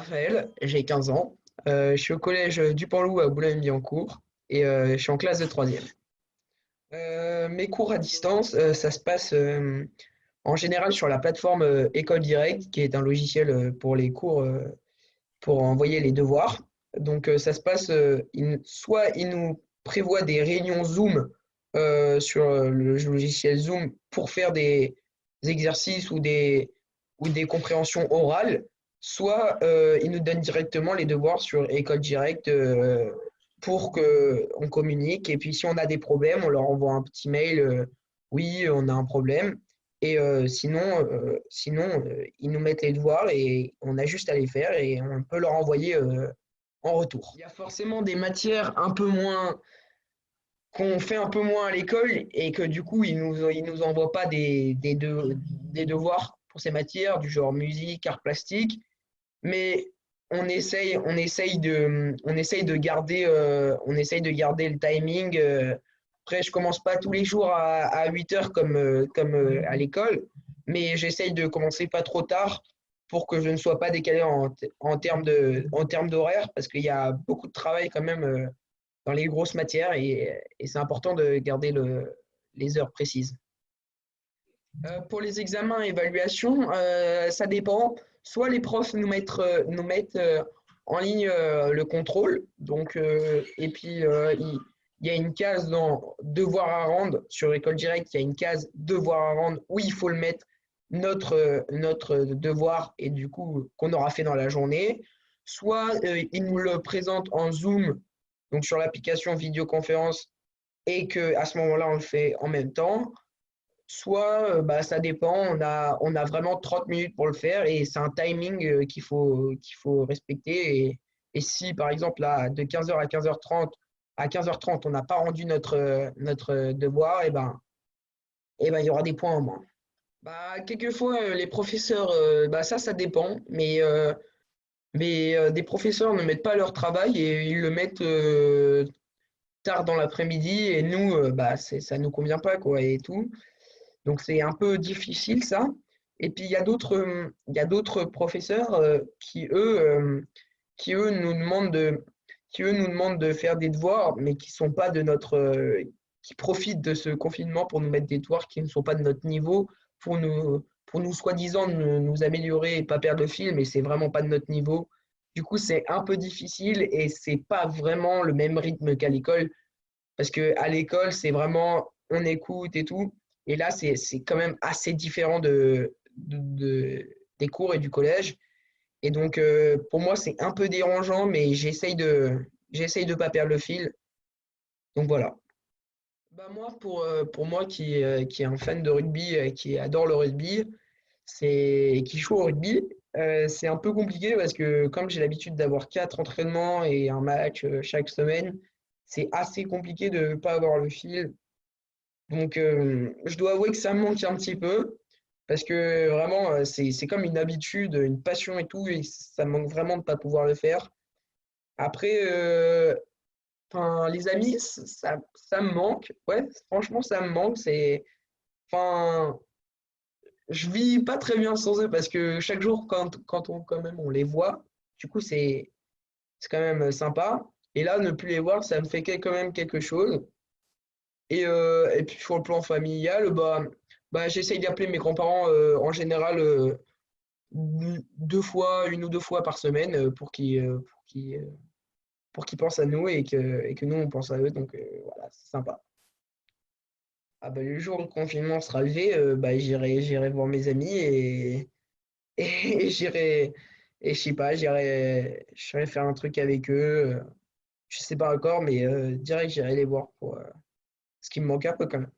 Raphaël, j'ai 15 ans. Je suis au collège du Panloup à Boulogne-Billancourt et je suis en classe de troisième. Mes cours à distance, ça se passe en général sur la plateforme École Direct, qui est un logiciel pour les cours, pour envoyer les devoirs. Donc ça se passe, soit il nous prévoit des réunions Zoom sur le logiciel Zoom pour faire des exercices ou des compréhensions orales, soit il nous donne directement les devoirs sur École Directe pour qu'on communique. Et puis si on a des problèmes, on leur envoie un petit mail, oui, on a un problème. Et sinon, ils nous mettent les devoirs et on a juste à les faire et on peut leur envoyer en retour. Il y a forcément des matières un peu moins qu'on fait un peu moins à l'école et que du coup, ils nous envoient pas des devoirs pour ces matières du genre musique, art plastique, mais on essaye de garder, on essaye de garder le timing. Après, je commence pas tous les jours à 8 heures comme à l'école, mais j'essaye de commencer pas trop tard pour que je ne sois pas décalé en termes d'horaire, parce qu'il y a beaucoup de travail quand même dans les grosses matières et c'est important de garder les heures précises. Pour les examens et évaluations, ça dépend. Soit les profs nous mettent en ligne le contrôle, donc, et puis il y a une case dans devoir à rendre sur École Directe, il y a une case devoir à rendre où il faut le mettre notre devoir et du coup qu'on aura fait dans la journée. Soit ils nous le présentent en Zoom, donc sur l'application vidéoconférence, et que à ce moment-là on le fait en même temps. Soit, bah, ça dépend, on a vraiment 30 minutes pour le faire et c'est un timing qu'il faut respecter. Et si, par exemple, là, de 15 heures à 15h30, on n'a pas rendu notre devoir, et ben, il y aura des points en moins. Bah, quelquefois, les professeurs, bah, ça dépend, mais des professeurs ne mettent pas leur travail et ils le mettent tard dans l'après-midi et nous, bah, ça nous convient pas, quoi, et tout. Donc c'est un peu difficile ça. Et puis il y a d'autres professeurs qui eux nous demandent de faire des devoirs, mais qui sont pas de qui profitent de ce confinement pour nous mettre des devoirs qui ne sont pas de notre niveau, pour nous soi-disant nous améliorer et pas perdre le fil, mais c'est vraiment pas de notre niveau. Du coup, c'est un peu difficile et c'est pas vraiment le même rythme qu'à l'école. Parce que à l'école, c'est vraiment on écoute et tout. Et là, c'est quand même assez différent des cours et du collège. Et donc, pour moi, c'est un peu dérangeant, mais j'essaye de pas perdre le fil. Donc voilà. Bah moi, pour moi qui est un fan de rugby, qui adore le rugby, et qui joue au rugby, c'est un peu compliqué parce que comme j'ai l'habitude d'avoir 4 entraînements et un match chaque semaine, c'est assez compliqué de ne pas avoir le fil. Donc, je dois avouer que ça me manque un petit peu parce que vraiment, c'est comme une habitude, une passion et tout, et ça me manque vraiment de ne pas pouvoir le faire. Après, enfin, les amis, ça me manque. Ouais, franchement, ça me manque. Enfin, je vis pas très bien sans eux parce que chaque jour, quand même, on les voit, du coup, c'est quand même sympa. Et là, ne plus les voir, ça me fait quand même quelque chose. Et puis sur le plan familial, j'essaye d'appeler mes grands-parents en général 2 fois, 1 ou 2 fois par semaine pour qu'ils pensent à nous et que nous on pense à eux. Donc voilà, c'est sympa. Ah bah, le jour où le confinement sera levé, j'irai voir mes amis et j'irai et je sais pas, j'irai faire un truc avec eux. Je sais pas encore, mais direct j'irai les voir pour ce qui me manque un peu quand même.